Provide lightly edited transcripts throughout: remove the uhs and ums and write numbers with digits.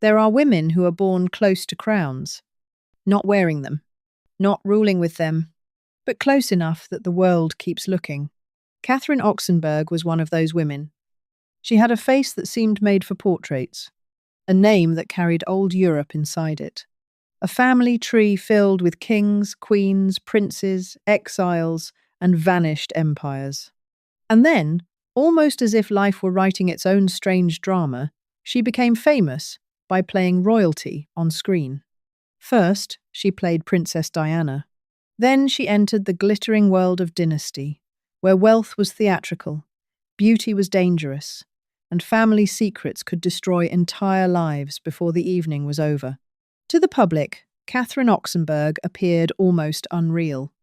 There are women who are born close to crowns, not wearing them, not ruling with them, but close enough that the world keeps looking. Catherine Oxenberg was one of those women. She had a face that seemed made for portraits, a name that carried old Europe inside it, a family tree filled with kings, queens, princes, exiles, and vanished empires. And then, almost as if life were writing its own strange drama, she became famous by playing royalty on screen. First, she played Princess Diana. Then she entered the glittering world of Dynasty, where wealth was theatrical, beauty was dangerous, and family secrets could destroy entire lives before the evening was over. To the public, Catherine Oxenberg appeared almost unreal.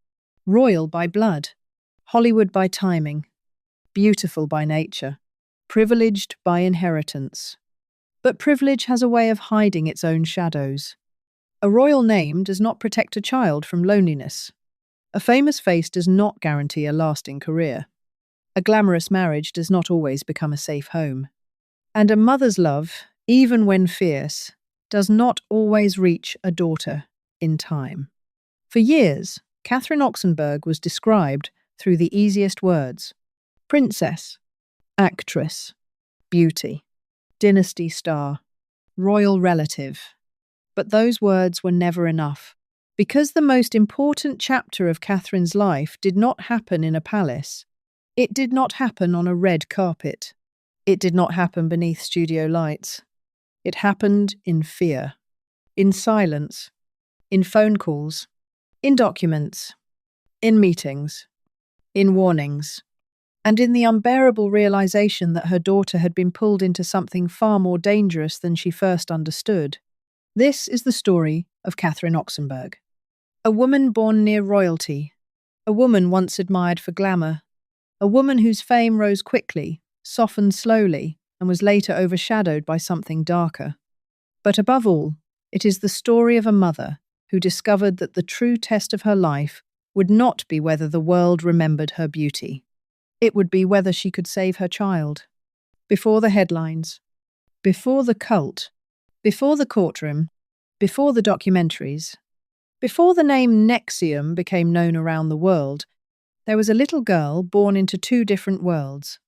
Royal by blood, Hollywood by timing, beautiful by nature, privileged by inheritance. But privilege has a way of hiding its own shadows. A royal name does not protect a child from loneliness. A famous face does not guarantee a lasting career. A glamorous marriage does not always become a safe home. And a mother's love, even when fierce, does not always reach a daughter in time. For years, Catherine Oxenberg was described through the easiest words: princess, actress, beauty, dynasty star, royal relative. But those words were never enough. Because the most important chapter of Catherine's life did not happen in a palace. It did not happen on a red carpet. It did not happen beneath studio lights. It happened in fear, in silence, in phone calls, in documents, in meetings, in warnings, and in the unbearable realization that her daughter had been pulled into something far more dangerous than she first understood. This is the story of Catherine Oxenberg. A woman born near royalty, a woman once admired for glamour, a woman whose fame rose quickly, softened slowly, and was later overshadowed by something darker. But above all, it is the story of a mother who discovered that the true test of her life would not be whether the world remembered her beauty. It would be whether she could save her child. Before the headlines, before the cult, before the courtroom, before the documentaries, before the name NXIVM became known around the world, there was a little girl born into two different worlds.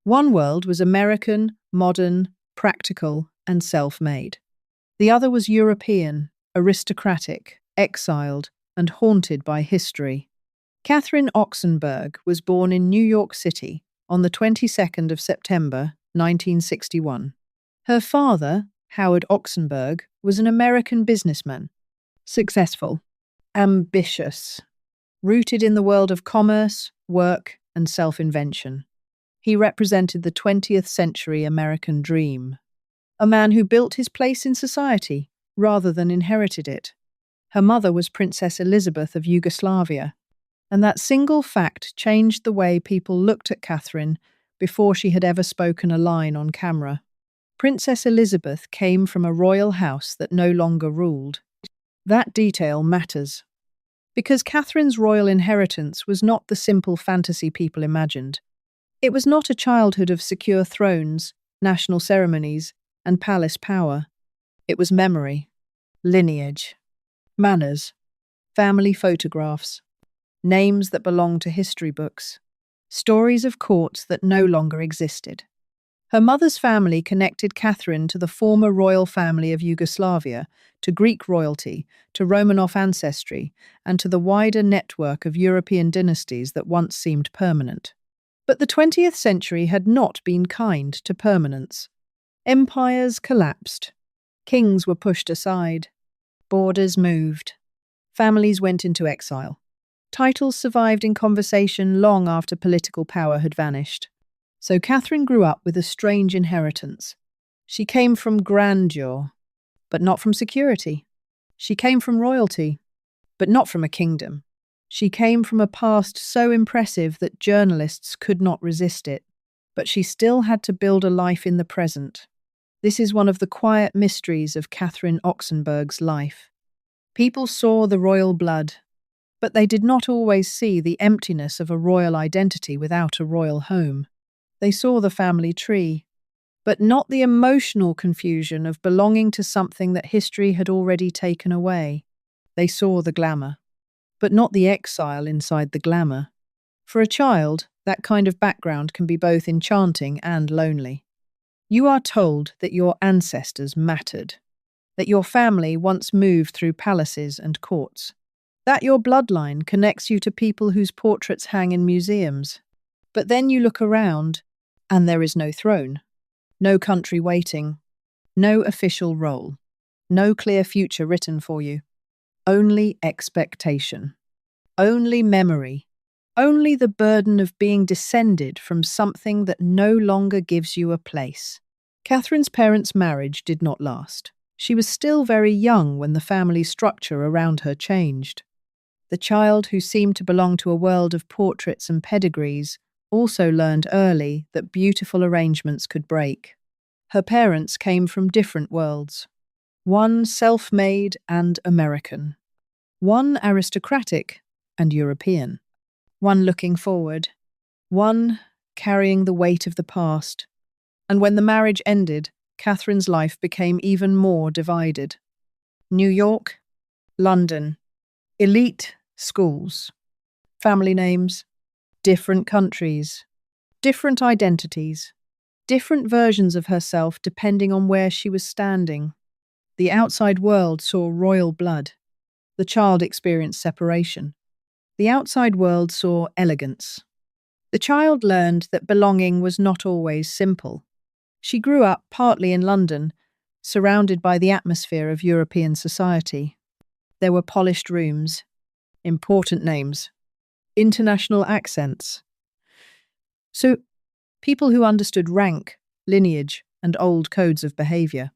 One world was American, modern, practical, and self-made. The other was European, aristocratic, exiled, and haunted by history. Catherine Oxenberg was born in New York City on the 22nd of September, 1961. Her father, Howard Oxenberg, was an American businessman. Successful, ambitious, rooted in the world of commerce, work, and self-invention. He represented the 20th century American dream. A man who built his place in society rather than inherited it. Her mother was Princess Elizabeth of Yugoslavia, and that single fact changed the way people looked at Catherine before she had ever spoken a line on camera. Princess Elizabeth came from a royal house that no longer ruled. That detail matters, because Catherine's royal inheritance was not the simple fantasy people imagined. It was not a childhood of secure thrones, national ceremonies, and palace power. It was memory, lineage, manners, family photographs, names that belonged to history books, stories of courts that no longer existed. Her mother's family connected Catherine to the former royal family of Yugoslavia, to Greek royalty, to Romanov ancestry, and to the wider network of European dynasties that once seemed permanent. But the 20th century had not been kind to permanence. Empires collapsed. Kings were pushed aside. Borders moved. Families went into exile. Titles survived in conversation long after political power had vanished. So Catherine grew up with a strange inheritance. She came from grandeur, but not from security. She came from royalty, but not from a kingdom. She came from a past so impressive that journalists could not resist it, but she still had to build a life in the present. This is one of the quiet mysteries of Catherine Oxenberg's life. People saw the royal blood, but they did not always see the emptiness of a royal identity without a royal home. They saw the family tree, but not the emotional confusion of belonging to something that history had already taken away. They saw the glamour, but not the exile inside the glamour. For a child, that kind of background can be both enchanting and lonely. You are told that your ancestors mattered, that your family once moved through palaces and courts, that your bloodline connects you to people whose portraits hang in museums. But then you look around, and there is no throne, no country waiting, no official role, no clear future written for you. Only expectation, only memory, only the burden of being descended from something that no longer gives you a place. Catherine's parents' marriage did not last. She was still very young when the family structure around her changed. The child who seemed to belong to a world of portraits and pedigrees also learned early that beautiful arrangements could break. Her parents came from different worlds. One self-made and American. One aristocratic and European. One looking forward. One carrying the weight of the past. And when the marriage ended, Catherine's life became even more divided. New York, London, elite schools, family names, different countries, different identities, different versions of herself depending on where she was standing. The outside world saw royal blood. The child experienced separation. The outside world saw elegance. The child learned that belonging was not always simple. She grew up partly in London, surrounded by the atmosphere of European society. There were polished rooms, important names, international accents. So, people who understood rank, lineage, and old codes of behavior.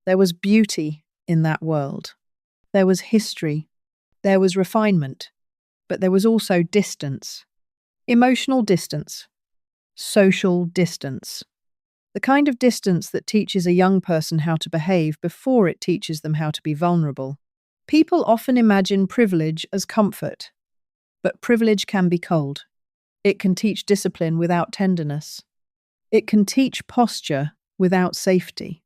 There was beauty in that world. There was history. There was refinement. But there was also distance. Emotional distance. Social distance. The kind of distance that teaches a young person how to behave before it teaches them how to be vulnerable. People often imagine privilege as comfort, but privilege can be cold. It can teach discipline without tenderness. It can teach posture without safety.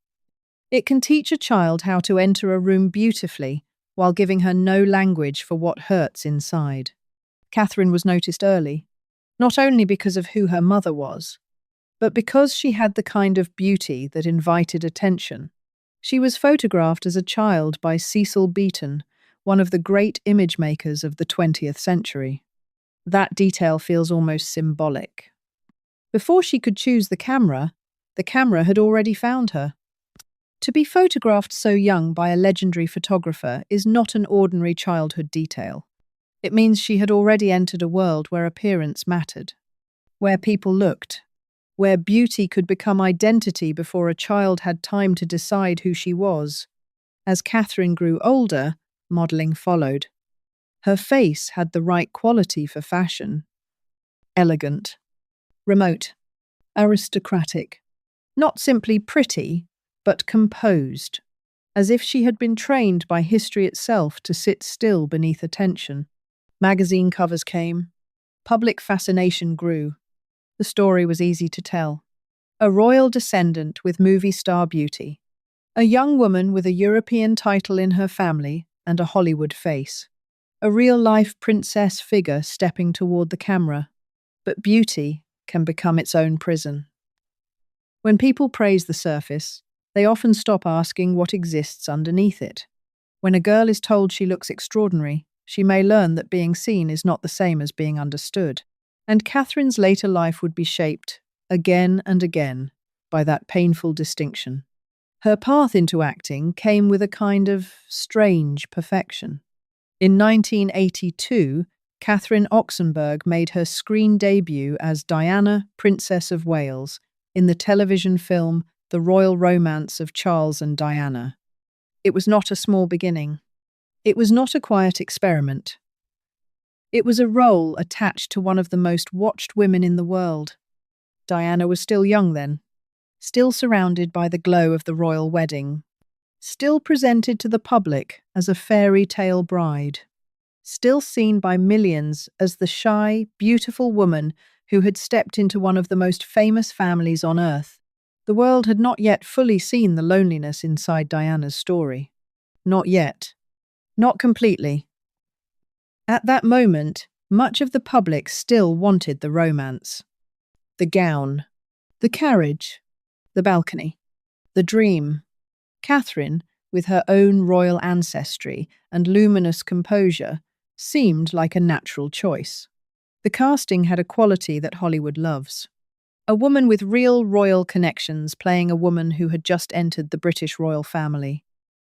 It can teach a child how to enter a room beautifully while giving her no language for what hurts inside. Catherine was noticed early, not only because of who her mother was, but because she had the kind of beauty that invited attention. She was photographed as a child by Cecil Beaton, one of the great image makers of the 20th century. That detail feels almost symbolic. Before she could choose the camera had already found her. To be photographed so young by a legendary photographer is not an ordinary childhood detail. It means she had already entered a world where appearance mattered, where people looked, where beauty could become identity before a child had time to decide who she was. As Catherine grew older, modelling followed. Her face had the right quality for fashion. Elegant, remote, aristocratic, not simply pretty, but composed, as if she had been trained by history itself to sit still beneath attention. Magazine covers came. Public fascination grew. The story was easy to tell. A royal descendant with movie star beauty. A young woman with a European title in her family and a Hollywood face. A real-life princess figure stepping toward the camera. But beauty can become its own prison. When people praise the surface, they often stop asking what exists underneath it. When a girl is told she looks extraordinary, she may learn that being seen is not the same as being understood. And Catherine's later life would be shaped, again and again, by that painful distinction. Her path into acting came with a kind of strange perfection. In 1982, Catherine Oxenberg made her screen debut as Diana, Princess of Wales, in the television film The Royal Romance of Charles and Diana. It was not a small beginning. It was not a quiet experiment. It was a role attached to one of the most watched women in the world. Diana was still young then, still surrounded by the glow of the royal wedding, still presented to the public as a fairy tale bride, still seen by millions as the shy, beautiful woman who had stepped into one of the most famous families on earth. The world had not yet fully seen the loneliness inside Diana's story. Not yet. Not completely. At that moment, much of the public still wanted the romance. The gown, the carriage, the balcony, the dream. Catherine, with her own royal ancestry and luminous composure, seemed like a natural choice. The casting had a quality that Hollywood loves. A woman with real royal connections playing a woman who had just entered the British royal family.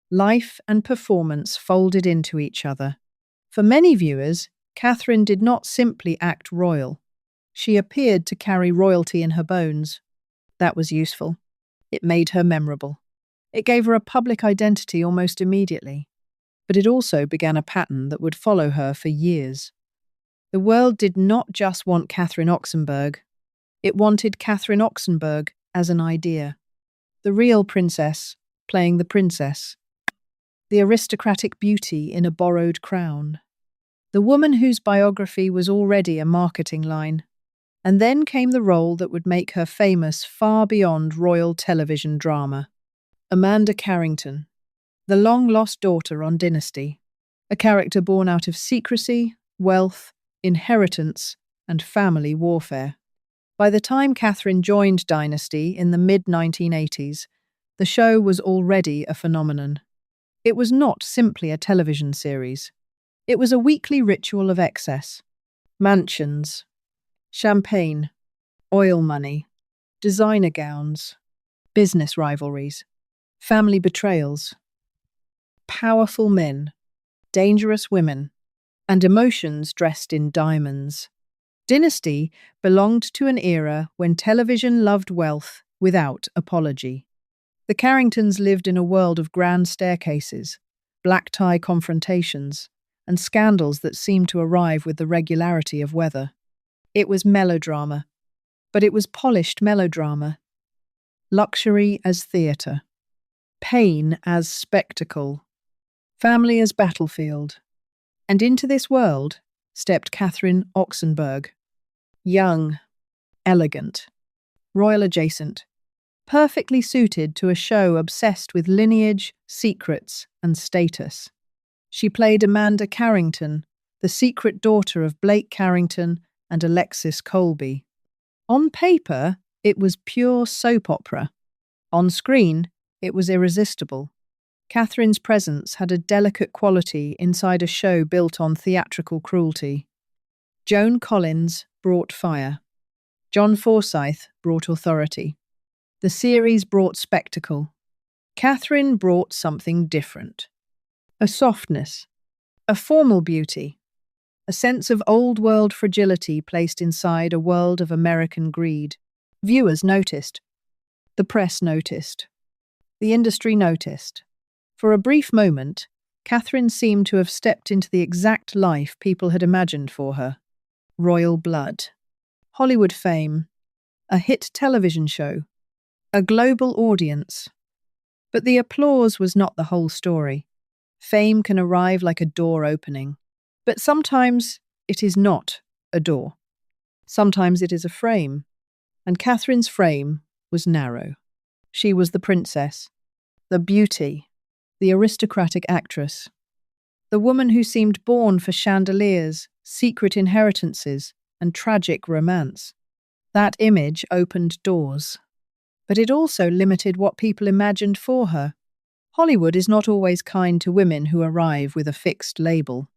Life and performance folded into each other. For many viewers, Catherine did not simply act royal. She appeared to carry royalty in her bones. That was useful. It made her memorable. It gave her a public identity almost immediately. But it also began a pattern that would follow her for years. The world did not just want Catherine Oxenberg. It wanted Catherine Oxenberg as an idea. The real princess playing the princess. The aristocratic beauty in a borrowed crown. The woman whose biography was already a marketing line. And then came the role that would make her famous far beyond royal television drama. Amanda Carrington, the long-lost daughter on Dynasty, a character born out of secrecy, wealth, inheritance, and family warfare. By the time Catherine joined Dynasty in the mid-1980s, the show was already a phenomenon. It was not simply a television series. It was a weekly ritual of excess. Mansions, champagne, oil money, designer gowns, business rivalries, family betrayals, powerful men, dangerous women, and emotions dressed in diamonds. Dynasty belonged to an era when television loved wealth without apology. The Carringtons lived in a world of grand staircases, black tie confrontations, and scandals that seemed to arrive with the regularity of weather. It was melodrama, but it was polished melodrama. Luxury as theatre. Pain as spectacle. Family as battlefield. And into this world stepped Catherine Oxenberg. Young, elegant, royal adjacent, perfectly suited to a show obsessed with lineage, secrets, and status. She played Amanda Carrington, the secret daughter of Blake Carrington and Alexis Colby. On paper, it was pure soap opera. On screen, it was irresistible. Catherine's presence had a delicate quality inside a show built on theatrical cruelty. Joan Collins brought fire. John Forsyth brought authority. The series brought spectacle. Catherine brought something different. A softness, a formal beauty, a sense of old-world fragility placed inside a world of American greed. Viewers noticed. The press noticed. The industry noticed. For a brief moment, Catherine seemed to have stepped into the exact life people had imagined for her. Royal blood. Hollywood fame. A hit television show. A global audience. But the applause was not the whole story. Fame can arrive like a door opening. But sometimes it is not a door. Sometimes it is a frame. And Catherine's frame was narrow. She was the princess, the beauty, the aristocratic actress, the woman who seemed born for chandeliers, secret inheritances, and tragic romance. That image opened doors. But it also limited what people imagined for her. Hollywood is not always kind to women who arrive with a fixed label.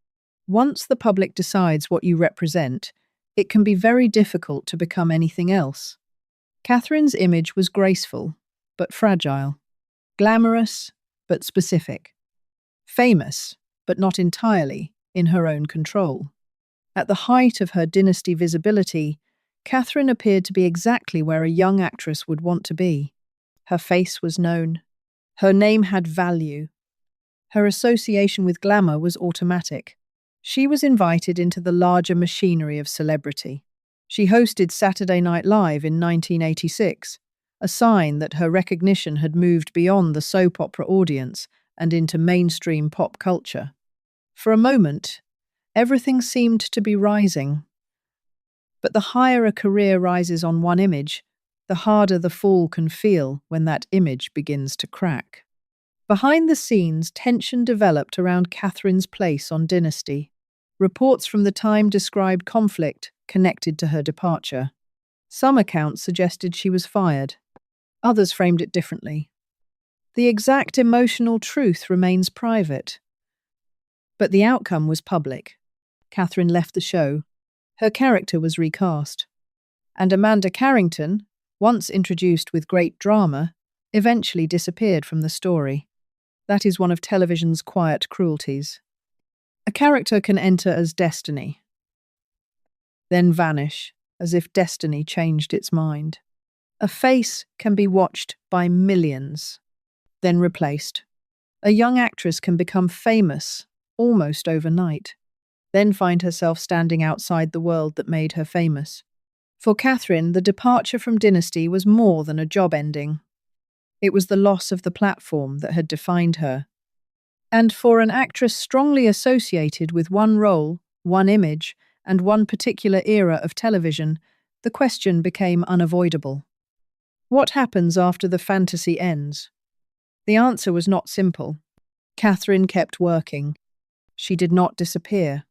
Once the public decides what you represent, it can be very difficult to become anything else. Catherine's image was graceful, but fragile. Glamorous, but specific. Famous, but not entirely in her own control. At the height of her Dynasty visibility, Catherine appeared to be exactly where a young actress would want to be. Her face was known. Her name had value. Her association with glamour was automatic. She was invited into the larger machinery of celebrity. She hosted Saturday Night Live in 1986, a sign that her recognition had moved beyond the soap opera audience and into mainstream pop culture. For a moment, everything seemed to be rising. But the higher a career rises on one image, the harder the fall can feel when that image begins to crack. Behind the scenes, tension developed around Catherine's place on Dynasty. Reports from the time described conflict connected to her departure. Some accounts suggested she was fired. Others framed it differently. The exact emotional truth remains private. But the outcome was public. Catherine left the show. Her character was recast. And Amanda Carrington, once introduced with great drama, eventually disappeared from the story. That is one of television's quiet cruelties. A character can enter as destiny, then vanish as if destiny changed its mind. A face can be watched by millions, then replaced. A young actress can become famous almost overnight, then find herself standing outside the world that made her famous. For Catherine, the departure from Dynasty was more than a job ending. It was the loss of the platform that had defined her. And for an actress strongly associated with one role, one image, and one particular era of television, the question became unavoidable. What happens after the fantasy ends? The answer was not simple. Catherine kept working. She did not disappear.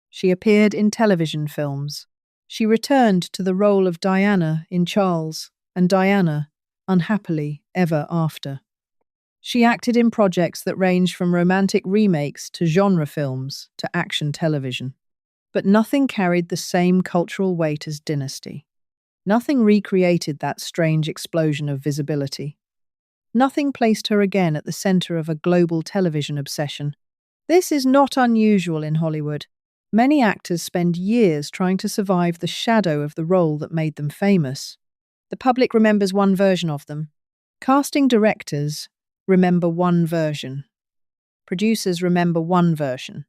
She appeared in television films. She returned to the role of Diana in Charles, and Diana, unhappily, ever after. She acted in projects that ranged from romantic remakes to genre films to action television. But nothing carried the same cultural weight as Dynasty. Nothing recreated that strange explosion of visibility. Nothing placed her again at the center of a global television obsession. This is not unusual in Hollywood. Many actors spend years trying to survive the shadow of the role that made them famous. The public remembers one version of them. Casting directors remember one version. Producers remember one version.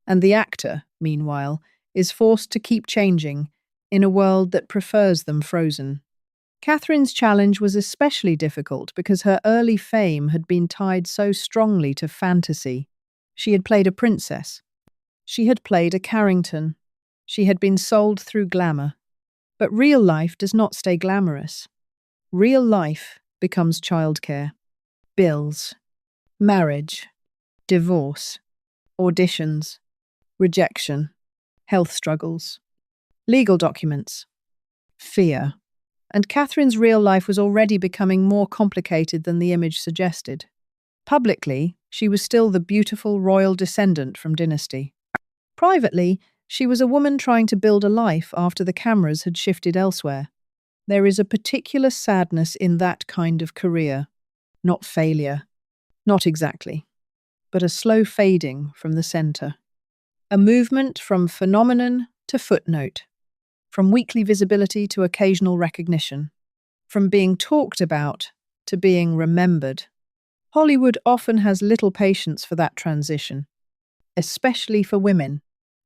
And the actor, meanwhile, is forced to keep changing in a world that prefers them frozen. Catherine's challenge was especially difficult because her early fame had been tied so strongly to fantasy. She had played a princess. She had played a Carrington. She had been sold through glamour. But real life does not stay glamorous. Real life becomes childcare, bills, marriage, divorce, auditions, rejection, health struggles, legal documents, fear. And Catherine's real life was already becoming more complicated than the image suggested. Publicly, she was still the beautiful royal descendant from Dynasty. Privately, she was a woman trying to build a life after the cameras had shifted elsewhere. There is a particular sadness in that kind of career. Not failure. Not exactly. But a slow fading from the center. A movement from phenomenon to footnote. From weekly visibility to occasional recognition. From being talked about to being remembered. Hollywood often has little patience for that transition. Especially for women.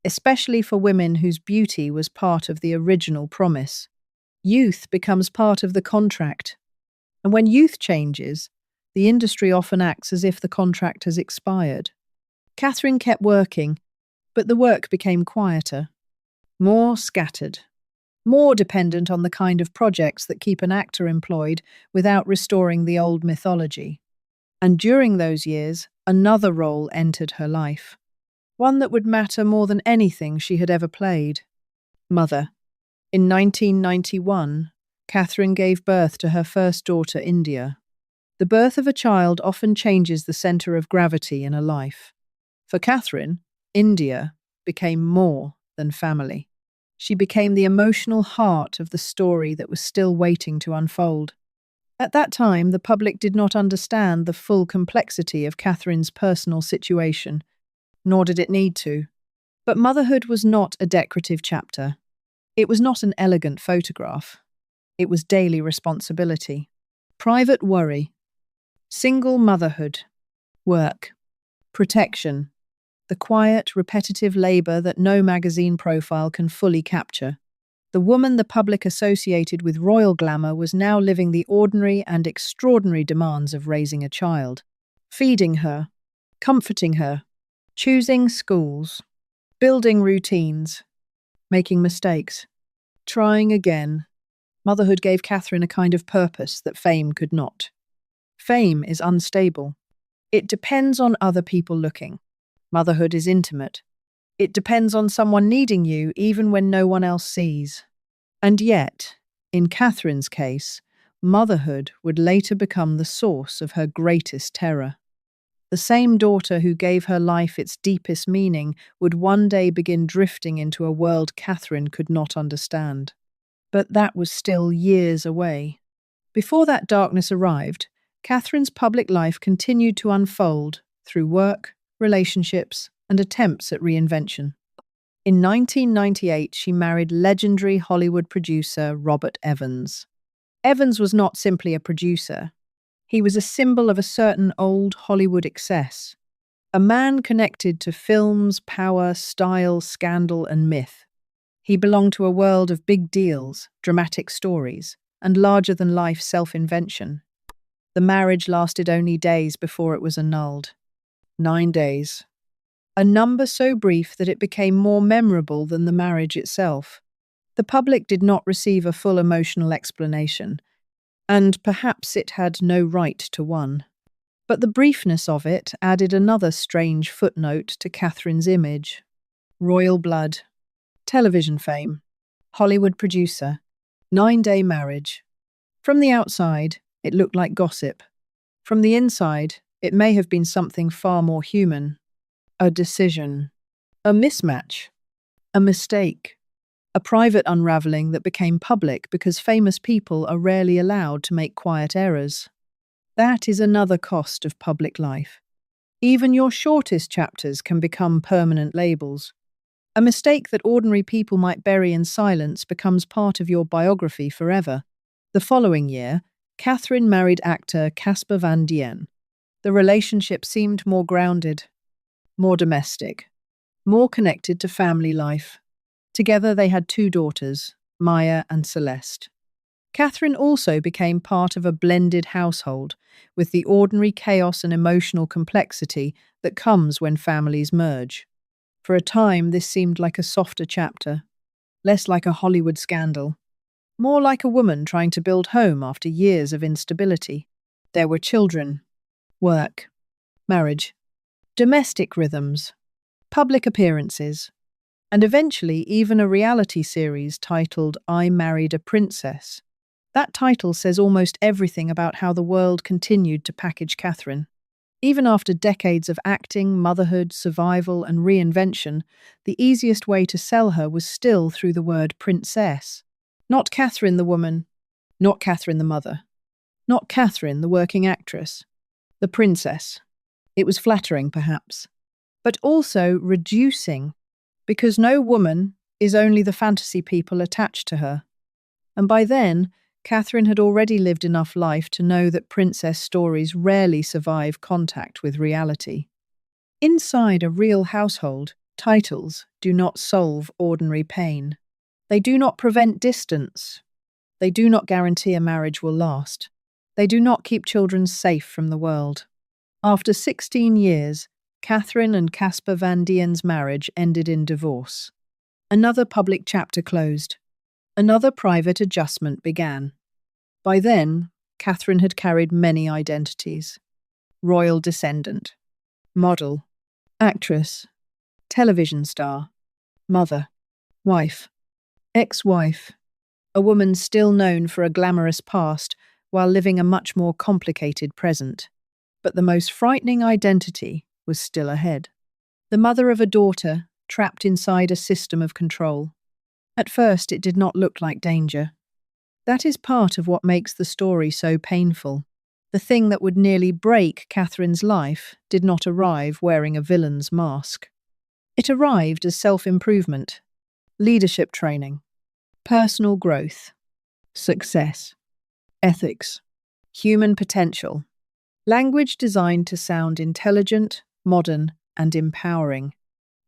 Especially for women whose beauty was part of the original promise. Youth becomes part of the contract. And when youth changes, the industry often acts as if the contract has expired. Catherine kept working, but the work became quieter, more scattered, more dependent on the kind of projects that keep an actor employed without restoring the old mythology. And during those years, another role entered her life, one that would matter more than anything she had ever played. Mother. In 1991, Catherine gave birth to her first daughter, India. The birth of a child often changes the center of gravity in a life. For Catherine, India became more than family. She became the emotional heart of the story that was still waiting to unfold. At that time, the public did not understand the full complexity of Catherine's personal situation, nor did it need to. But motherhood was not a decorative chapter. It was not an elegant photograph. It was daily responsibility, private worry, single motherhood, work, protection, the quiet, repetitive labor that no magazine profile can fully capture. The woman the public associated with royal glamour was now living the ordinary and extraordinary demands of raising a child, feeding her, comforting her, choosing schools, building routines, making mistakes, trying again, Motherhood gave Catherine a kind of purpose that fame could not. Fame is unstable. It depends on other people looking. Motherhood is intimate. It depends on someone needing you even when no one else sees. And yet, in Catherine's case, motherhood would later become the source of her greatest terror. The same daughter who gave her life its deepest meaning would one day begin drifting into a world Catherine could not understand. But that was still years away. Before that darkness arrived, Catherine's public life continued to unfold through work, relationships, and attempts at reinvention. In 1998, she married legendary Hollywood producer Robert Evans. Evans was not simply a producer. He was a symbol of a certain old Hollywood excess, a man connected to films, power, style, scandal, and myth. He belonged to a world of big deals, dramatic stories, and larger-than-life self-invention. The marriage lasted only days before it was annulled. 9 days. A number so brief that it became more memorable than the marriage itself. The public did not receive a full emotional explanation, and perhaps it had no right to one. But the briefness of it added another strange footnote to Catherine's image. Royal blood, television fame, Hollywood producer, 9-day marriage. From the outside, it looked like gossip. From the inside, it may have been something far more human. A decision, a mismatch, a mistake, a private unraveling that became public because famous people are rarely allowed to make quiet errors. That is another cost of public life. Even your shortest chapters can become permanent labels. A mistake that ordinary people might bury in silence becomes part of your biography forever. The following year, Catherine married actor Casper Van Dien. The relationship seemed more grounded, more domestic, more connected to family life. Together they had 2 daughters, Maya and Celeste. Catherine also became part of a blended household, with the ordinary chaos and emotional complexity that comes when families merge. For a time, this seemed like a softer chapter, less like a Hollywood scandal, more like a woman trying to build home after years of instability. There were children, work, marriage, domestic rhythms, public appearances, and eventually even a reality series titled I Married a Princess. That title says almost everything about how the world continued to package Catherine. Even after decades of acting, motherhood, survival, and reinvention, the easiest way to sell her was still through the word princess. Not Catherine the woman, not Catherine the mother, not Catherine the working actress, the princess. It was flattering, perhaps, but also reducing, because no woman is only the fantasy people attached to her. And by then, Catherine had already lived enough life to know that princess stories rarely survive contact with reality. Inside a real household, titles do not solve ordinary pain. They do not prevent distance. They do not guarantee a marriage will last. They do not keep children safe from the world. After 16 years, Catherine and Casper Van Dien's marriage ended in divorce. Another public chapter closed. Another private adjustment began. By then, Catherine had carried many identities. Royal descendant, model, actress, television star, mother, wife, ex-wife, a woman still known for a glamorous past while living a much more complicated present. But the most frightening identity was still ahead. The mother of a daughter trapped inside a system of control. At first, it did not look like danger. That is part of what makes the story so painful. The thing that would nearly break Catherine's life did not arrive wearing a villain's mask. It arrived as self-improvement, leadership training, personal growth, success, ethics, human potential. Language designed to sound intelligent, modern, and empowering.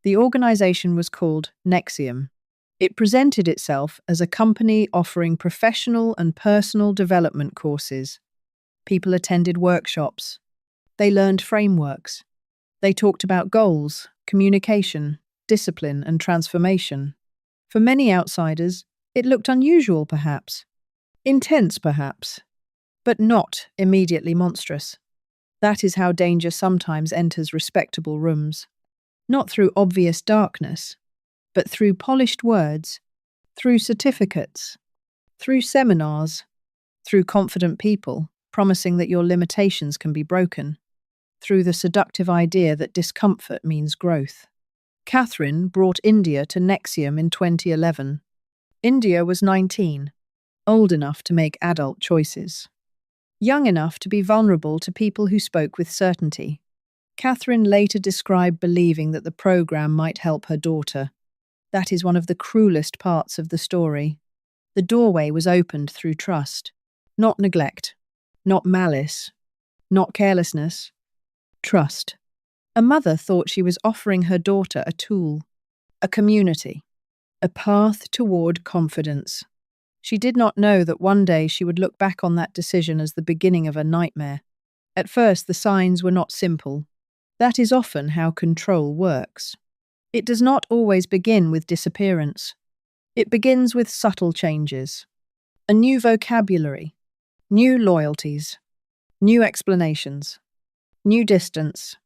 The organization was called NXIVM. It presented itself as a company offering professional and personal development courses. People attended workshops. They learned frameworks. They talked about goals, communication, discipline, and transformation. For many outsiders, it looked unusual, perhaps. Intense, perhaps, but not immediately monstrous. That is how danger sometimes enters respectable rooms. Not through obvious darkness, but through polished words, through certificates, through seminars, through confident people promising that your limitations can be broken, through the seductive idea that discomfort means growth. Catherine brought India to NXIVM in 2011. India was 19, old enough to make adult choices, young enough to be vulnerable to people who spoke with certainty. Catherine later described believing that the program might help her daughter. That is one of the cruelest parts of the story. The doorway was opened through trust, not neglect, not malice, not carelessness. Trust. A mother thought she was offering her daughter a tool, a community, a path toward confidence. She did not know that one day she would look back on that decision as the beginning of a nightmare. At first, the signs were not simple. That is often how control works. It does not always begin with disappearance. It begins with subtle changes. A new vocabulary, new loyalties, new explanations, new distance.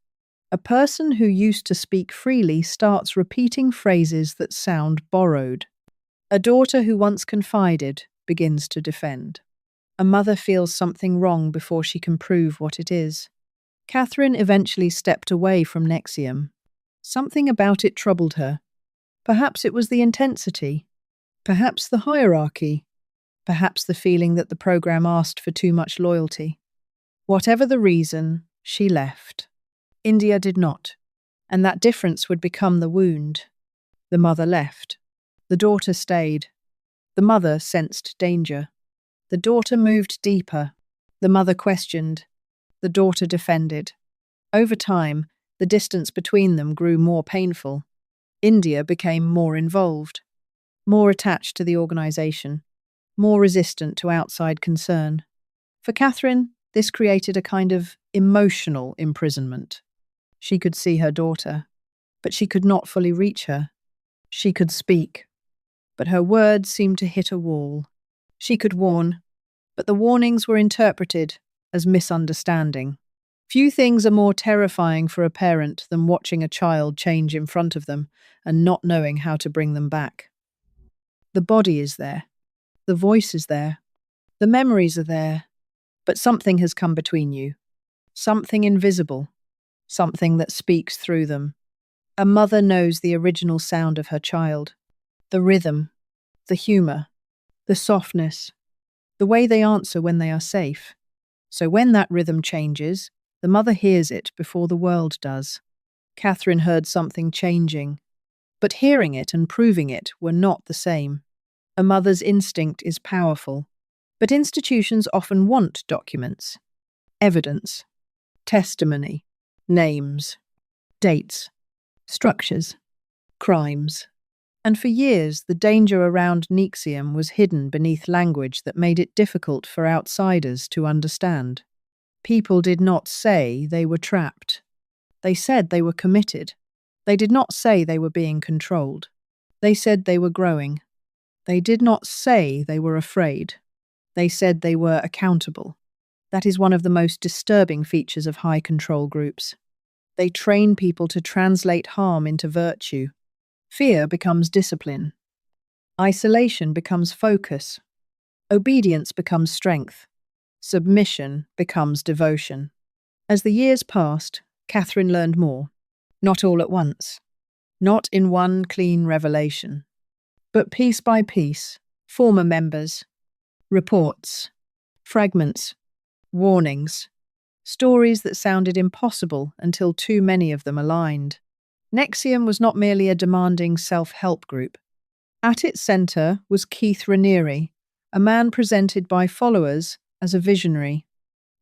A person who used to speak freely starts repeating phrases that sound borrowed. A daughter who once confided begins to defend. A mother feels something wrong before she can prove what it is. Catherine eventually stepped away from NXIVM. Something about it troubled her. Perhaps it was the intensity. Perhaps the hierarchy. Perhaps the feeling that the program asked for too much loyalty. Whatever the reason, she left. India did not, and that difference would become the wound. The mother left. The daughter stayed. The mother sensed danger. The daughter moved deeper. The mother questioned. The daughter defended. Over time, the distance between them grew more painful. India became more involved, more attached to the organization, more resistant to outside concern. For Catherine, this created a kind of emotional imprisonment. She could see her daughter, but she could not fully reach her. She could speak, but her words seemed to hit a wall. She could warn, but the warnings were interpreted as misunderstanding. Few things are more terrifying for a parent than watching a child change in front of them and not knowing how to bring them back. The body is there. The voice is there. The memories are there. But something has come between you. Something invisible. Something that speaks through them. A mother knows the original sound of her child. The rhythm. The humor. The softness. The way they answer when they are safe. So when that rhythm changes, the mother hears it before the world does. Catherine heard something changing, but hearing it and proving it were not the same. A mother's instinct is powerful, but institutions often want documents, evidence, testimony, names, dates, structures, crimes. And for years, the danger around NXIVM was hidden beneath language that made it difficult for outsiders to understand. People did not say they were trapped. They said they were committed. They did not say they were being controlled. They said they were growing. They did not say they were afraid. They said they were accountable. That is one of the most disturbing features of high control groups. They train people to translate harm into virtue. Fear becomes discipline. Isolation becomes focus. Obedience becomes strength. Submission becomes devotion. As the years passed, Catherine learned more. Not all at once. Not in one clean revelation. But piece by piece, former members, reports, fragments, warnings, stories that sounded impossible until too many of them aligned. NXIVM was not merely a demanding self-help group. At its centre was Keith Raniere, a man presented by followers as a visionary.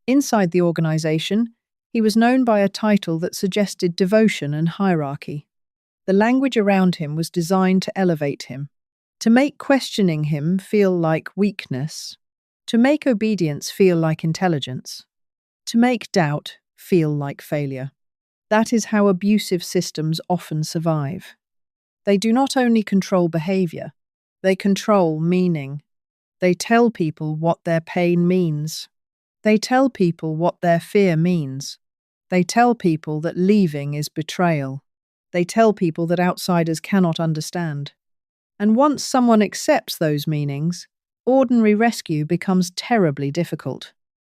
Inside the organisation, he was known by a title that suggested devotion and hierarchy. The language around him was designed to elevate him, to make questioning him feel like weakness, to make obedience feel like intelligence, to make doubt feel like failure. That is how abusive systems often survive. They do not only control behaviour, they control meaning. They tell people what their pain means. They tell people what their fear means. They tell people that leaving is betrayal. They tell people that outsiders cannot understand. And once someone accepts those meanings, ordinary rescue becomes terribly difficult.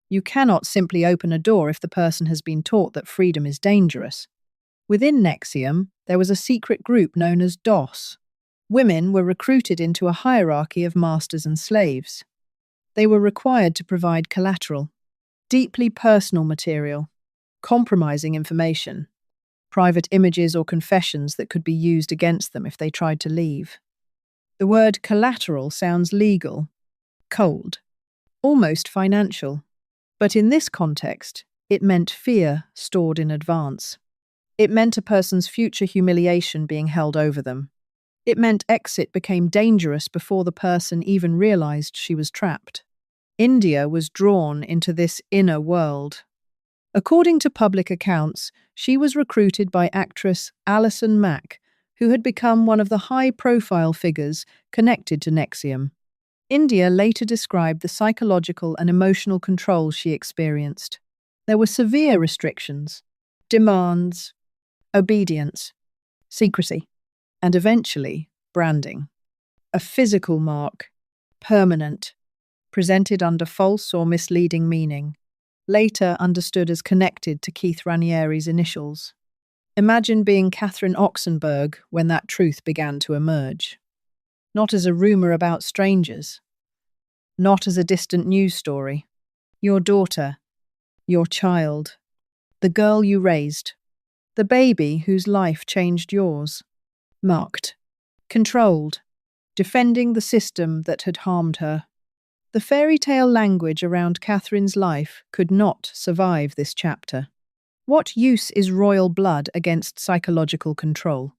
You cannot simply open a door if the person has been taught that freedom is dangerous. Within NXIVM, there was a secret group known as DOS. Women were recruited into a hierarchy of masters and slaves. They were required to provide collateral, deeply personal material, compromising information, private images or confessions that could be used against them if they tried to leave. The word collateral sounds legal, cold, almost financial. But in this context, it meant fear stored in advance. It meant a person's future humiliation being held over them. It meant exit became dangerous before the person even realized she was trapped. India was drawn into this inner world. According to public accounts, she was recruited by actress Alison Mack, who had become one of the high-profile figures connected to NXIVM. India later described the psychological and emotional control she experienced. There were severe restrictions, demands, obedience, secrecy, and eventually branding. A physical mark, permanent, presented under false or misleading meaning, later understood as connected to Keith Ranieri's initials. Imagine being Catherine Oxenberg when that truth began to emerge. Not as a rumor about strangers, not as a distant news story. Your daughter, your child, the girl you raised, the baby whose life changed yours. Marked, controlled, defending the system that had harmed her. The fairy tale language around Catherine's life could not survive this chapter. What use is royal blood against psychological control?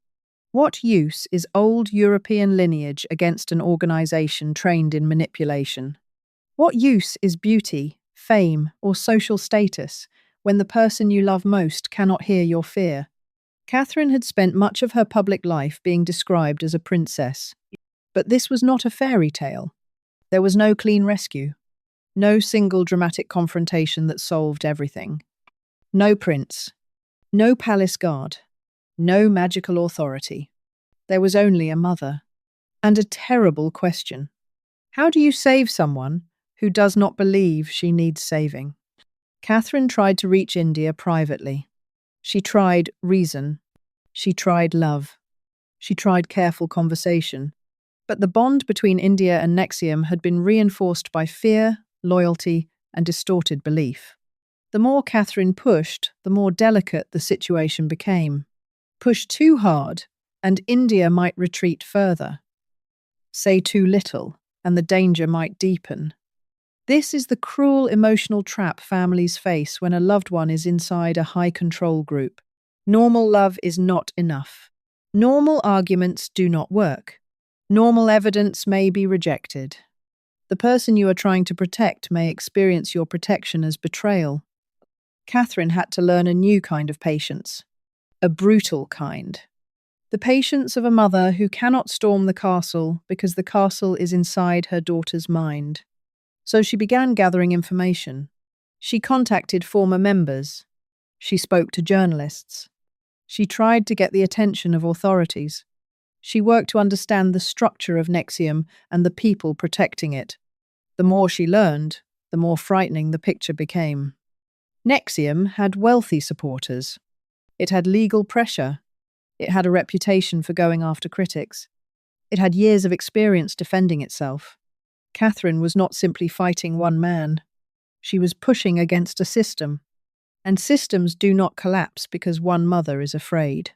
What use is old European lineage against an organization trained in manipulation? What use is beauty, fame, or social status when the person you love most cannot hear your fear? Catherine had spent much of her public life being described as a princess. But this was not a fairy tale. There was no clean rescue, no single dramatic confrontation that solved everything. No prince, no palace guard, no magical authority. There was only a mother. And a terrible question. How do you save someone who does not believe she needs saving? Catherine tried to reach India privately. She tried reason. She tried love. She tried careful conversation. But the bond between India and NXIVM had been reinforced by fear, loyalty, and distorted belief. The more Catherine pushed, the more delicate the situation became. Push too hard, and India might retreat further. Say too little, and the danger might deepen. This is the cruel emotional trap families face when a loved one is inside a high-control group. Normal love is not enough. Normal arguments do not work. Normal evidence may be rejected. The person you are trying to protect may experience your protection as betrayal. Catherine had to learn a new kind of patience, a brutal kind. The patience of a mother who cannot storm the castle because the castle is inside her daughter's mind. So she began gathering information. She contacted former members. She spoke to journalists. She tried to get the attention of authorities. She worked to understand the structure of NXIVM and the people protecting it. The more she learned, the more frightening the picture became. NXIVM had wealthy supporters. It had legal pressure. It had a reputation for going after critics. It had years of experience defending itself. Catherine was not simply fighting one man. She was pushing against a system. And systems do not collapse because one mother is afraid.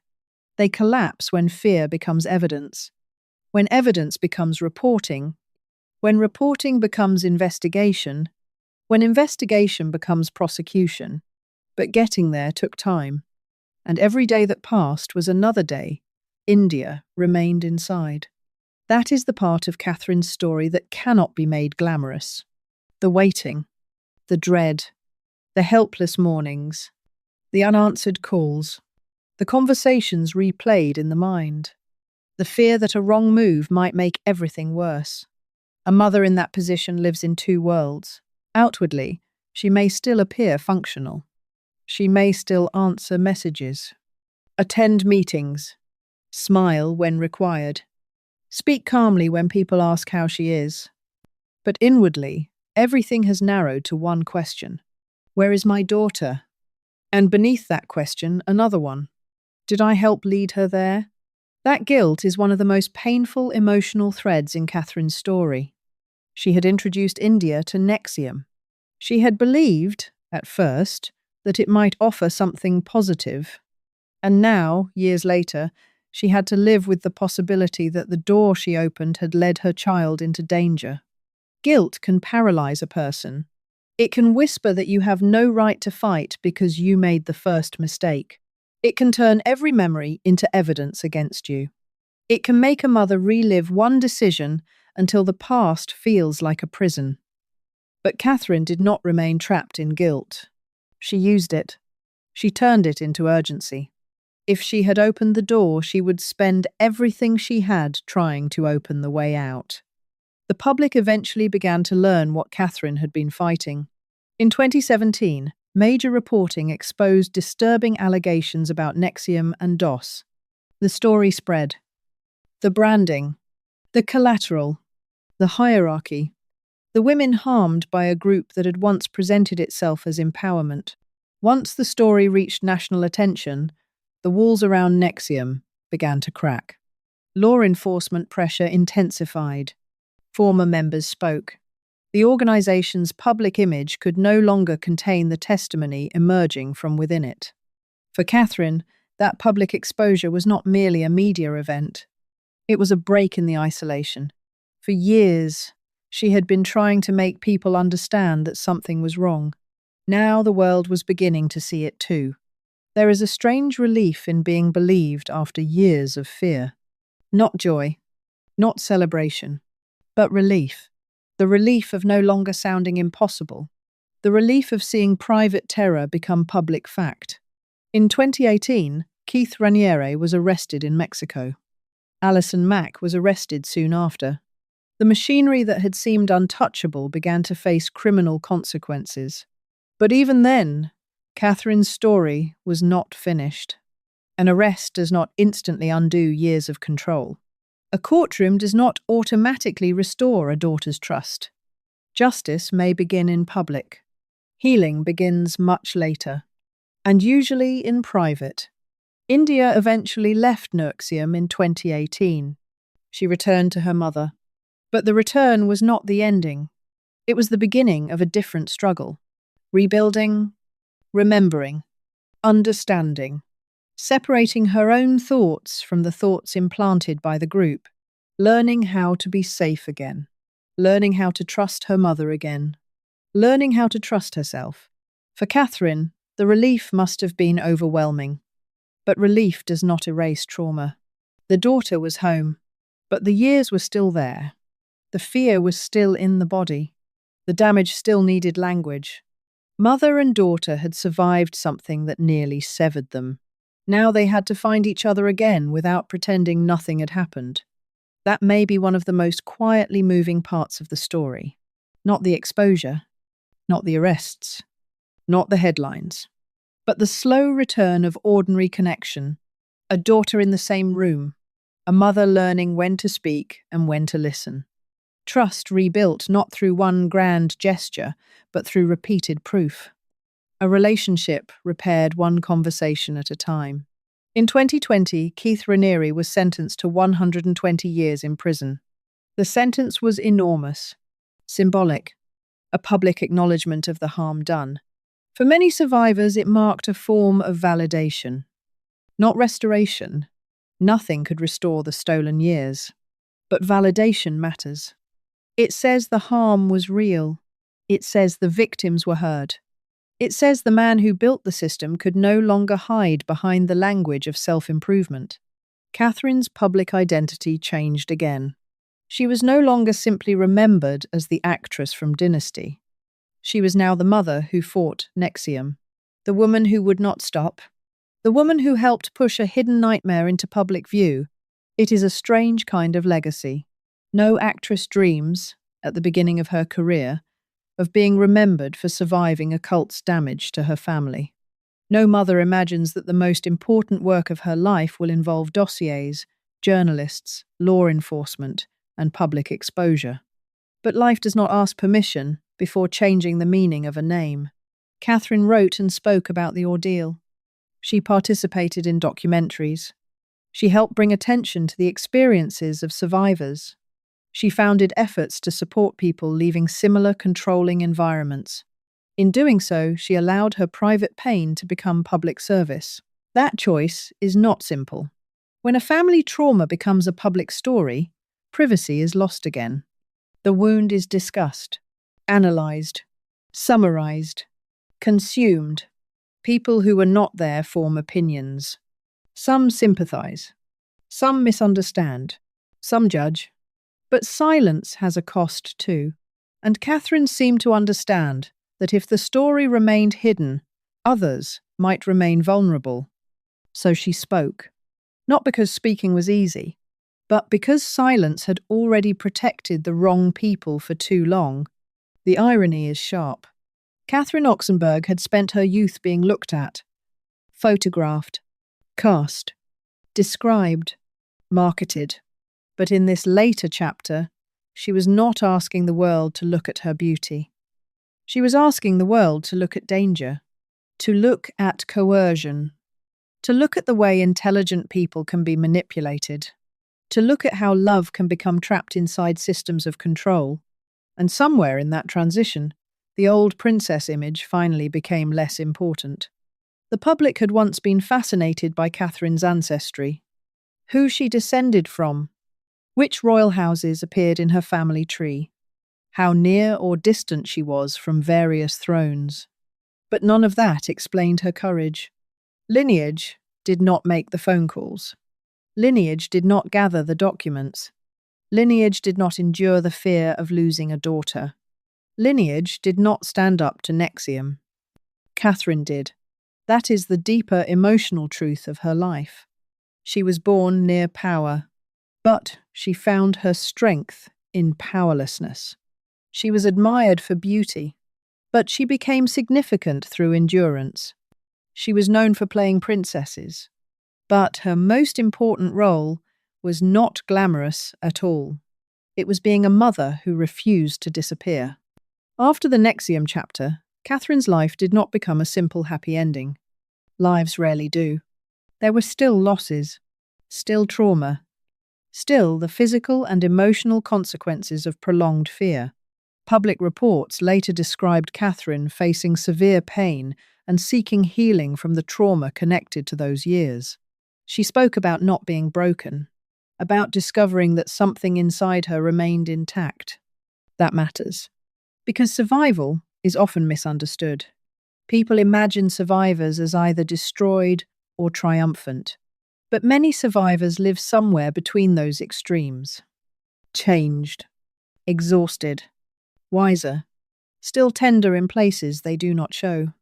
They collapse when fear becomes evidence, when evidence becomes reporting, when reporting becomes investigation, when investigation becomes prosecution. But getting there took time. And every day that passed was another day. India remained inside. That is the part of Catherine's story that cannot be made glamorous. The waiting, the dread, the helpless mornings, the unanswered calls, the conversations replayed in the mind, the fear that a wrong move might make everything worse. A mother in that position lives in two worlds. Outwardly, she may still appear functional. She may still answer messages, attend meetings, smile when required, speak calmly when people ask how she is. But inwardly, everything has narrowed to one question. Where is my daughter? And beneath that question, another one. Did I help lead her there? That guilt is one of the most painful emotional threads in Catherine's story. She had introduced India to NXIVM. She had believed, at first, that it might offer something positive. And now, years later, she had to live with the possibility that the door she opened had led her child into danger. Guilt can paralyze a person. It can whisper that you have no right to fight because you made the first mistake. It can turn every memory into evidence against you. It can make a mother relive one decision until the past feels like a prison. But Catherine did not remain trapped in guilt. She used it. She turned it into urgency. If she had opened the door, she would spend everything she had trying to open the way out. The public eventually began to learn what Catherine had been fighting. In 2017, major reporting exposed disturbing allegations about NXIVM and DOS. The story spread. The branding, the collateral, the hierarchy, the women harmed by a group that had once presented itself as empowerment. Once the story reached national attention, the walls around NXIVM began to crack. Law enforcement pressure intensified. Former members spoke. The organization's public image could no longer contain the testimony emerging from within it. For Catherine, that public exposure was not merely a media event. It was a break in the isolation. For years, she had been trying to make people understand that something was wrong. Now the world was beginning to see it too. There is a strange relief in being believed after years of fear. Not joy, not celebration, but relief. The relief of no longer sounding impossible. The relief of seeing private terror become public fact. In 2018, Keith Raniere was arrested in Mexico. Alison Mack was arrested soon after. The machinery that had seemed untouchable began to face criminal consequences. But even then, Catherine's story was not finished. An arrest does not instantly undo years of control. A courtroom does not automatically restore a daughter's trust. Justice may begin in public. Healing begins much later, and usually in private. India eventually left NXIVM in 2018. She returned to her mother. But the return was not the ending. It was the beginning of a different struggle. Rebuilding, remembering, understanding. Separating her own thoughts from the thoughts implanted by the group, learning how to be safe again, learning how to trust her mother again, learning how to trust herself. For Catherine, the relief must have been overwhelming. But relief does not erase trauma. The daughter was home, but the years were still there. The fear was still in the body. The damage still needed language. Mother and daughter had survived something that nearly severed them. Now they had to find each other again without pretending nothing had happened. That may be one of the most quietly moving parts of the story. Not the exposure, not the arrests, not the headlines, but the slow return of ordinary connection. A daughter in the same room, a mother learning when to speak and when to listen. Trust rebuilt not through one grand gesture, but through repeated proof. A relationship repaired one conversation at a time. In 2020, Keith Raniere was sentenced to 120 years in prison. The sentence was enormous, symbolic, a public acknowledgement of the harm done. For many survivors, it marked a form of validation, not restoration. Nothing could restore the stolen years. But validation matters. It says the harm was real. It says the victims were heard. It says the man who built the system could no longer hide behind the language of self-improvement. Catherine's public identity changed again. She was no longer simply remembered as the actress from Dynasty. She was now the mother who fought NXIVM, the woman who would not stop, the woman who helped push a hidden nightmare into public view. It is a strange kind of legacy. No actress dreams, at the beginning of her career, of being remembered for surviving a cult's damage to her family. No mother imagines that the most important work of her life will involve dossiers, journalists, law enforcement, and public exposure. But life does not ask permission before changing the meaning of a name. Catherine wrote and spoke about the ordeal. She participated in documentaries. She helped bring attention to the experiences of survivors. She founded efforts to support people leaving similar controlling environments. In doing so, she allowed her private pain to become public service. That choice is not simple. When a family trauma becomes a public story, privacy is lost again. The wound is discussed, analyzed, summarized, consumed. People who were not there form opinions. Some sympathize. Some misunderstand. Some judge. But silence has a cost too. And Catherine seemed to understand that if the story remained hidden, others might remain vulnerable. So she spoke. Not because speaking was easy, but because silence had already protected the wrong people for too long. The irony is sharp. Catherine Oxenberg had spent her youth being looked at, photographed, cast, described, marketed. But in this later chapter, she was not asking the world to look at her beauty. She was asking the world to look at danger, to look at coercion, to look at the way intelligent people can be manipulated, to look at how love can become trapped inside systems of control. And somewhere in that transition, the old princess image finally became less important. The public had once been fascinated by Catherine's ancestry, who she descended from, which royal houses appeared in her family tree, how near or distant she was from various thrones. But none of that explained her courage. Lineage did not make the phone calls. Lineage did not gather the documents. Lineage did not endure the fear of losing a daughter. Lineage did not stand up to NXIVM. Catherine did. That is the deeper emotional truth of her life. She was born near power, but she found her strength in powerlessness. She was admired for beauty, but she became significant through endurance. She was known for playing princesses, but her most important role was not glamorous at all. It was being a mother who refused to disappear. After the NXIVM chapter, Catherine's life did not become a simple happy ending. Lives rarely do. There were still losses, still trauma, still the physical and emotional consequences of prolonged fear. Public reports later described Catherine facing severe pain and seeking healing from the trauma connected to those years. She spoke about not being broken, about discovering that something inside her remained intact. That matters. Because survival is often misunderstood. People imagine survivors as either destroyed or triumphant. But many survivors live somewhere between those extremes. Changed, exhausted, wiser, still tender in places they do not show,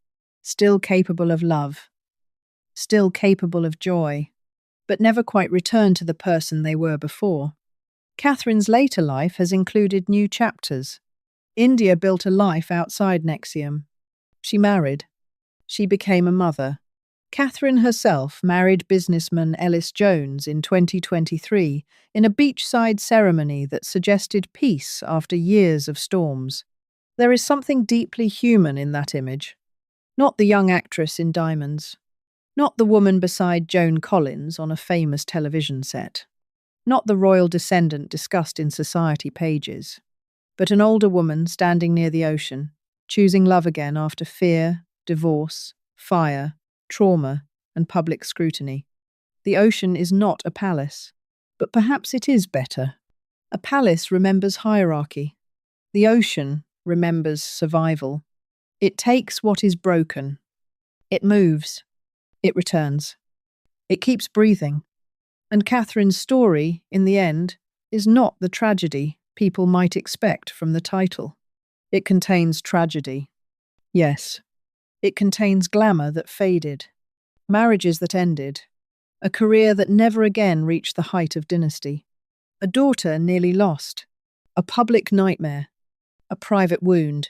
still capable of love, still capable of joy, but never quite returned to the person they were before. Catherine's later life has included new chapters. India built a life outside NXIVM. She married. She became a mother. Catherine herself married businessman Ellis Jones in 2023 in a beachside ceremony that suggested peace after years of storms. There is something deeply human in that image. Not the young actress in Diamonds. Not the woman beside Joan Collins on a famous television set. Not the royal descendant discussed in society pages. But an older woman standing near the ocean, choosing love again after fear, divorce, fire, trauma, and public scrutiny. The ocean is not a palace, but perhaps it is better. A palace remembers hierarchy. The ocean remembers survival. It takes what is broken. It moves. It returns. It keeps breathing. And Catherine's story, in the end, is not the tragedy people might expect from the title. It contains tragedy. Yes, it contains glamour that faded, marriages that ended, a career that never again reached the height of Dynasty, a daughter nearly lost, a public nightmare a private wound,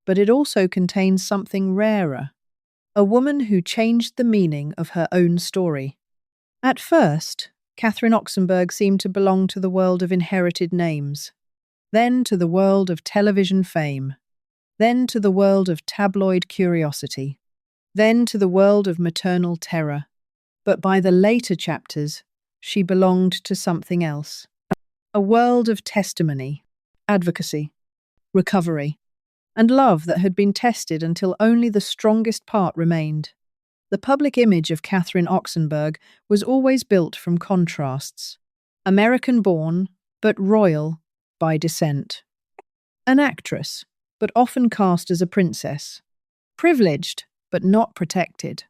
but it also contains something rarer, a woman who changed the meaning of her own story. At first, Catherine Oxenberg seemed to belong to the world of inherited names, then to the world of television fame, then to the world of tabloid curiosity, then to the world of maternal terror. But by the later chapters, she belonged to something else. A world of testimony, advocacy, recovery, and love that had been tested until only the strongest part remained. The public image of Catherine Oxenberg was always built from contrasts. American-born, but royal by descent. An actress, but often cast as a princess. Privileged, but not protected.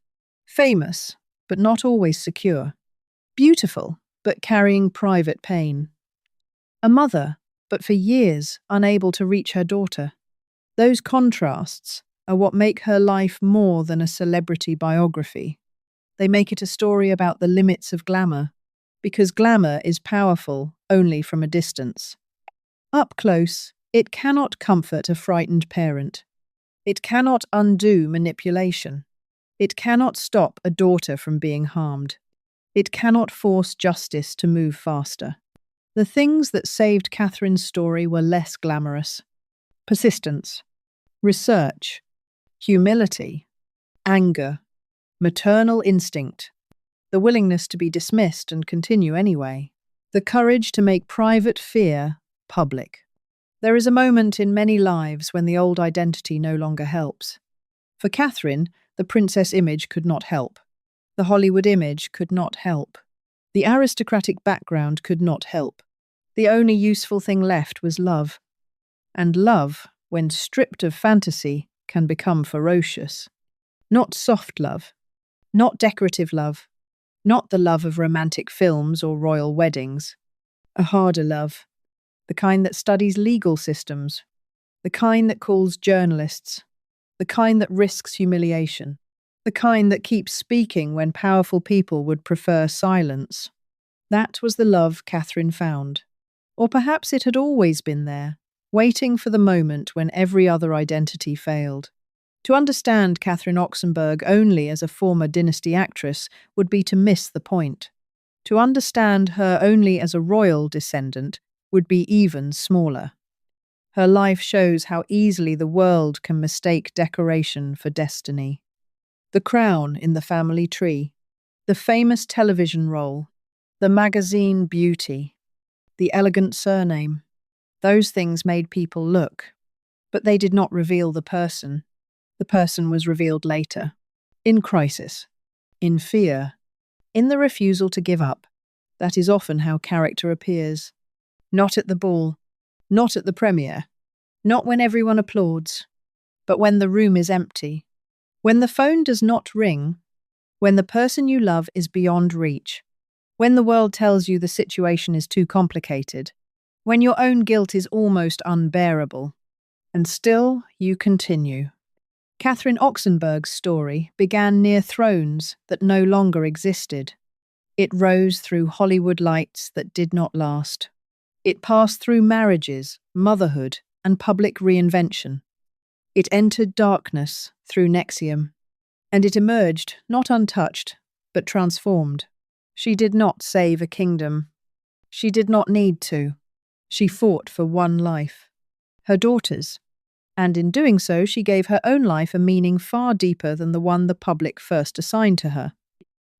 Famous, but not always secure. Beautiful, but carrying private pain. A mother, but for years unable to reach her daughter. Those contrasts are what make her life more than a celebrity biography. They make it a story about the limits of glamour, because glamour is powerful only from a distance. Up close, it cannot comfort a frightened parent. It cannot undo manipulation. It cannot stop a daughter from being harmed. It cannot force justice to move faster. The things that saved Catherine's story were less glamorous. Persistence, research, humility, anger, maternal instinct, the willingness to be dismissed and continue anyway, the courage to make private fear public. There is a moment in many lives when the old identity no longer helps. For Catherine, the princess image could not help. The Hollywood image could not help. The aristocratic background could not help. The only useful thing left was love. And love, when stripped of fantasy, can become ferocious. Not soft love, not decorative love, not the love of romantic films or royal weddings. A harder love, the kind that studies legal systems, the kind that calls journalists, the kind that risks humiliation, the kind that keeps speaking when powerful people would prefer silence. That was the love Catherine found. Or perhaps it had always been there, waiting for the moment when every other identity failed. To understand Catherine Oxenberg only as a former Dynasty actress would be to miss the point. To understand her only as a royal descendant would be even smaller. Her life shows how easily the world can mistake decoration for destiny. The crown in the family tree, the famous television role, the magazine beauty, the elegant surname. Those things made people look, but they did not reveal the person. The person was revealed later, in crisis, in fear, in the refusal to give up. That is often how character appears. Not at the ball, not at the premiere, not when everyone applauds, but when the room is empty, when the phone does not ring, when the person you love is beyond reach, when the world tells you the situation is too complicated, when your own guilt is almost unbearable, and still you continue. Catherine Oxenberg's story began near thrones that no longer existed. It rose through Hollywood lights that did not last. It passed through marriages, motherhood, and public reinvention. It entered darkness through NXIVM, and it emerged not untouched, but transformed. She did not save a kingdom. She did not need to. She fought for one life, her daughter's, and in doing so she gave her own life a meaning far deeper than the one the public first assigned to her.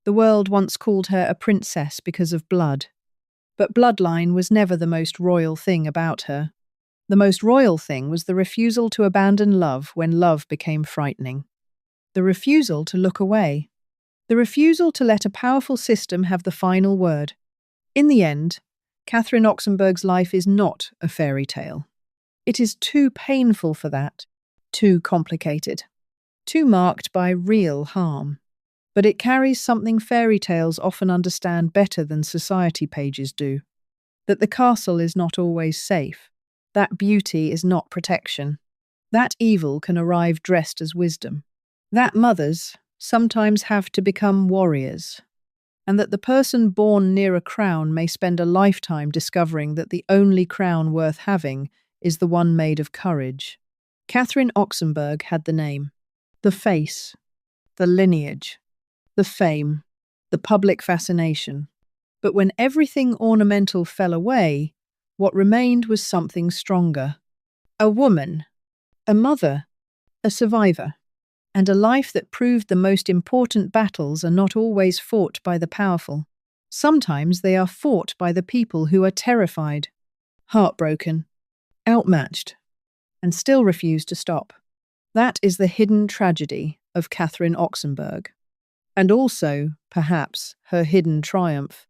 The world once called her a princess because of blood, but bloodline was never the most royal thing about her. The most royal thing was the refusal to abandon love when love became frightening. The refusal to look away. The refusal to let a powerful system have the final word. In the end, Catherine Oxenberg's life is not a fairy tale. It is too painful for that, too complicated, too marked by real harm. But it carries something fairy tales often understand better than society pages do. That the castle is not always safe. That beauty is not protection. That evil can arrive dressed as wisdom. That mothers sometimes have to become warriors. And that the person born near a crown may spend a lifetime discovering that the only crown worth having is the one made of courage. Catherine Oxenberg had the name, the face, the lineage, the fame, the public fascination. But when everything ornamental fell away, what remained was something stronger. A woman, a mother, a survivor, and a life that proved the most important battles are not always fought by the powerful. Sometimes they are fought by the people who are terrified, heartbroken, outmatched, and still refuse to stop. That is the hidden tragedy of Catherine Oxenberg, and also, perhaps, her hidden triumph.